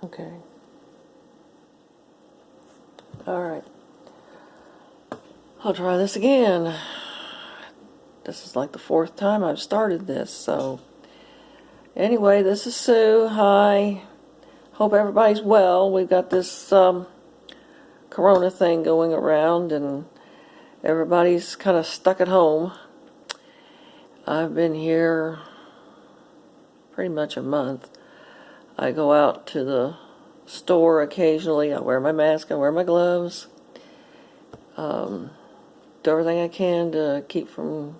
Okay. Alright. I'll try this again. This is like the 4th time I've started this, so. Anyway, this is Sue. Hi. Hope everybody's well. We've got this corona thing going around, and everybody's kind of stuck at home. I've been here pretty much a month. I go out to the store occasionally. I wear my mask, I wear my gloves. Do everything I can to keep from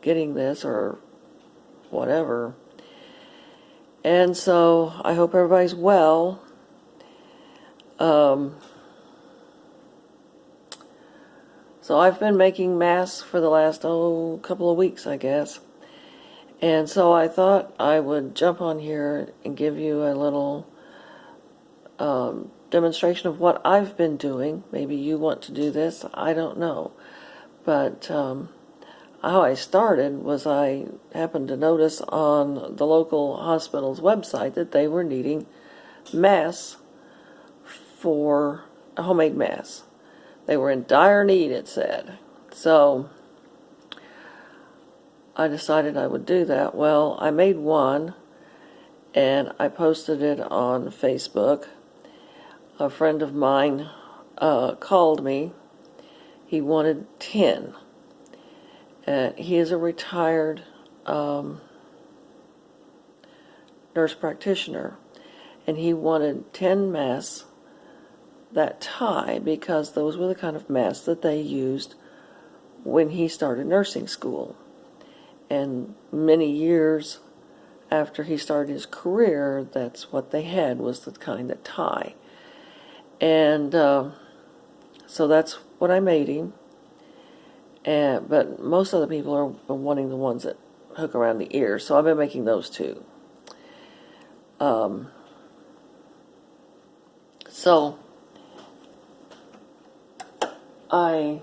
getting this or whatever. And so I hope everybody's well. So I've been making masks for the last couple of weeks, I guess. And so I thought I would jump on here and give you a little demonstration of what I've been doing. Maybe you want to do this, I don't know. But how I started was I happened to notice on the local hospital's website that they were needing masks for homemade masks. They were in dire need, it said. So I decided I would do that. Well, I made one and I posted it on Facebook. A friend of mine called me. He wanted 10. He is a retired nurse practitioner, and he wanted 10 masks that tie, because those were the kind of masks that they used when he started nursing school. And many years after he started his career, that's what they had, was the kind that tie. And so that's what I made him. But most other people are wanting the ones that hook around the ear, so I've been making those too. So I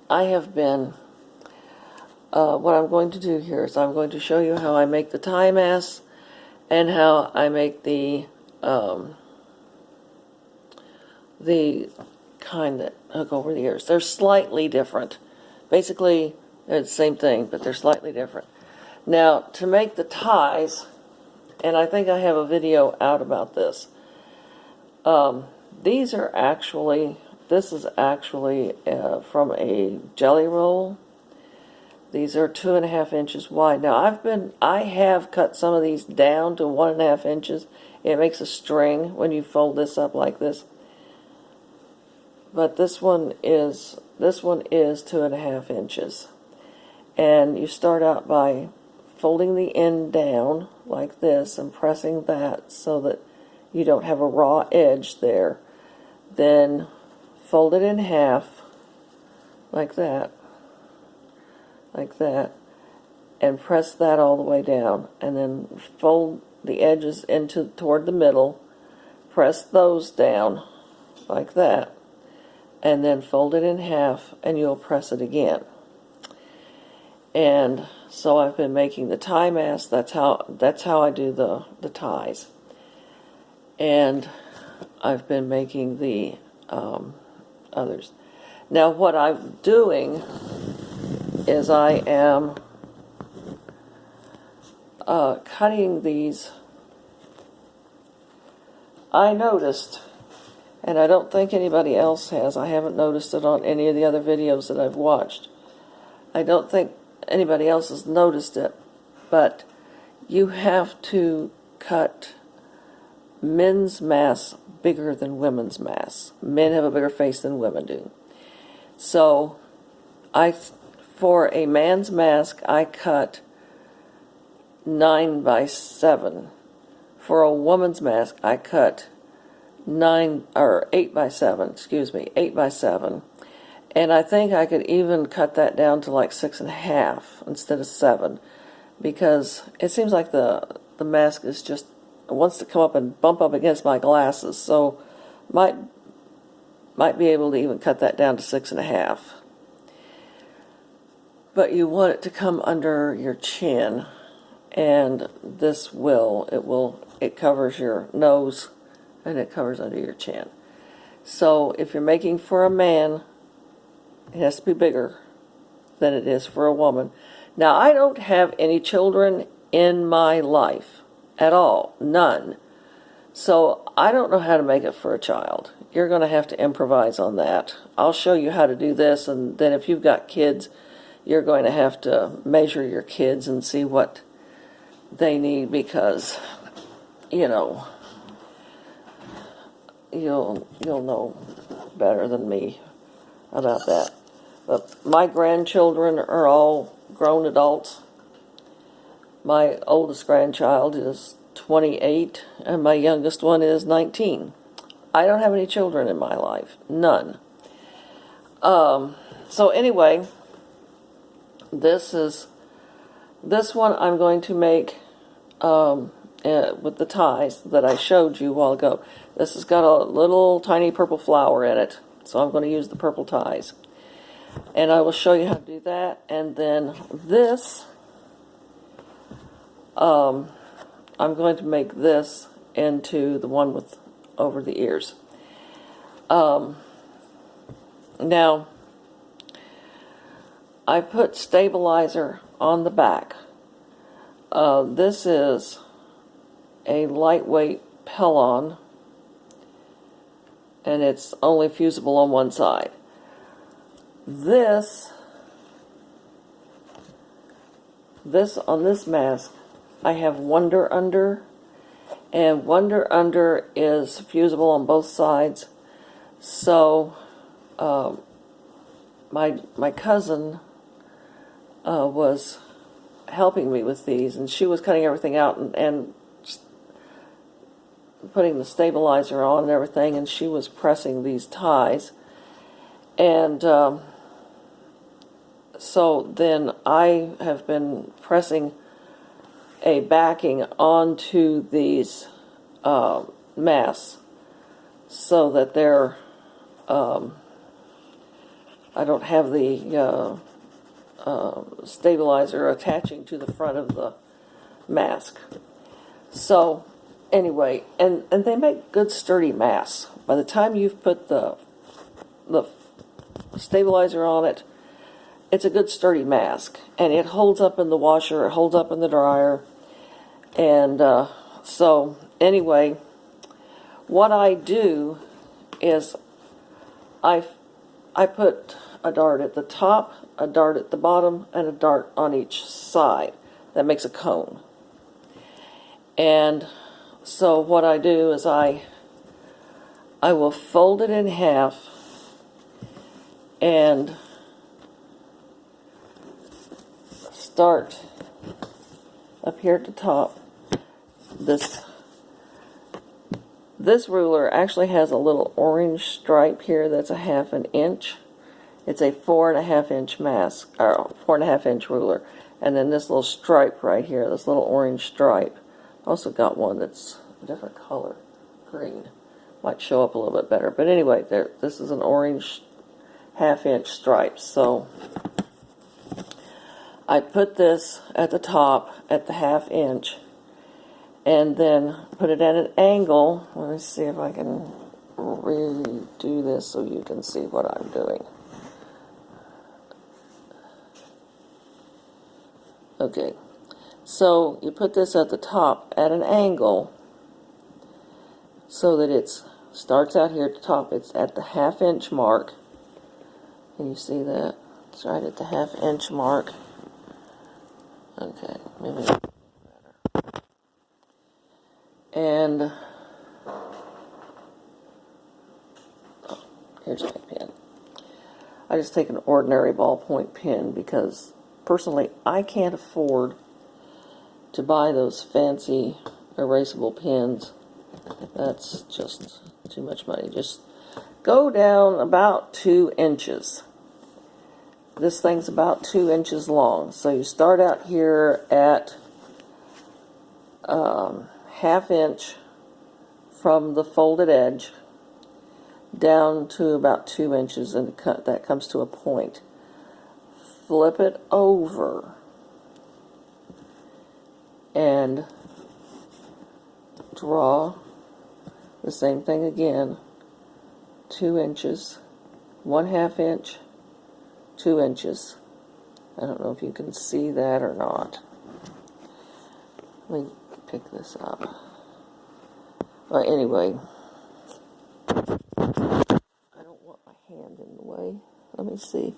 have been, what I'm going to do here is I'm going to show you how I make the tie masks and how I make the kind that hook over the ears. They're slightly different. Basically, they're the same thing, but they're slightly different. Now, to make the ties, and I think I have a video out about this, this is actually from a jelly roll. These are 2.5 inches wide. Now, I have cut some of these down to 1.5 inches. It makes a string when you fold this up like this. But this one is 2.5 inches. And you start out by folding the end down like this and pressing that so that you don't have a raw edge there. Then fold it in half like that, and press that all the way down, and then fold the edges toward the middle, press those down like that, and then fold it in half, and you'll press it again. And so I've been making the tie mask. That's how I do the ties. And I've been making the others. Now what I'm doing is I am cutting these. I noticed, and I don't think anybody else has, I haven't noticed it on any of the other videos that I've watched. I don't think anybody else has noticed it, but you have to cut men's masks bigger than women's masks. Men have a bigger face than women do. So for a man's mask, I cut 9 by 7. For a woman's mask, I cut 8 by 7, 8 by 7. And I think I could even cut that down to like 6.5 instead of 7, because it seems like the mask is just wants to come up and bump up against my glasses, so might be able to even cut that down to 6.5. But you want it to come under your chin, and it covers your nose and it covers under your chin. So if you're making for a man, it has to be bigger than it is for a woman. Now, I don't have any children in my life at all, none. So I don't know how to make it for a child. You're going to have to improvise on that. I'll show you how to do this, and then if you've got kids, you're going to have to measure your kids and see what they need, because, you'll know better than me about that. But my grandchildren are all grown adults. My oldest grandchild is 28, and my youngest one is 19. I don't have any children in my life. None. So anyway, this one I'm going to make with the ties that I showed you a while ago. This has got a little tiny purple flower in it, so I'm going to use the purple ties. And I will show you how to do that. And then this, I'm going to make this into the one with over the ears. Now, I put stabilizer on the back. This is a lightweight Pellon, and it's only fusible on one side. This on this mask, I have Wonder Under, and Wonder Under is fusible on both sides. So my cousin was helping me with these, and she was cutting everything out and putting the stabilizer on and everything, and she was pressing these ties. And so then I have been pressing a backing onto these masks so that they're I don't have the stabilizer attaching to the front of the mask. So anyway, and they make good sturdy masks. By the time you've put the stabilizer on it, it's a good sturdy mask, and it holds up in the washer, it holds up in the dryer. And so anyway, what I do is I put a dart at the top, a dart at the bottom, and a dart on each side. That makes a cone. And so what I do is I will fold it in half and start up here at the top. This ruler actually has a little orange stripe here that's a 1/2 inch. It's a 4.5 inch mask, or 4.5 inch ruler. And then this little stripe right here, this little orange stripe. Also got one that's a different color, green. Might show up a little bit better. But anyway, this is an orange 1/2 inch stripe. So I put this at the top at the 1/2 inch, and then put it at an angle. Let me see if I can redo this so you can see what I'm doing. Okay, so you put this at the top at an angle so that it starts out here at the top. It's at the 1/2 inch mark. Can you see that? It's right at the 1/2 inch mark. Okay, maybe better. And here's my pen. I just take an ordinary ballpoint pen because personally I can't afford to buy those fancy erasable pens. That's just too much money. Just go down about 2 inches. This thing's about 2 inches long. So you start out here at 1/2 inch from the folded edge down to about 2 inches, and that comes to a point. Flip it over and draw the same thing again, 2 inches, 1/2 inch, 2 inches. I don't know if you can see that or not. Let me pick this up. Well, anyway, I don't want my hand in the way. Let me see.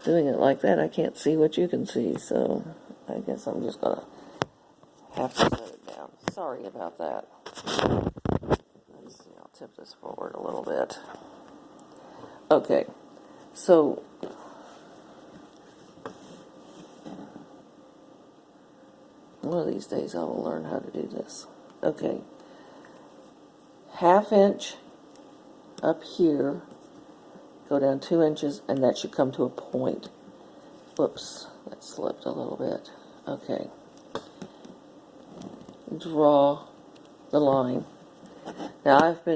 Doing it like that, I can't see what you can see, so I guess I'm just going to have to set it down. Sorry about that. Let's see, I'll tip this forward a little bit. Okay, so one of these days I will learn how to do this. Okay, 1/2 inch up here, go down 2 inches, and that should come to a point. Whoops, that slipped a little bit. Okay. Draw the line. Now I've been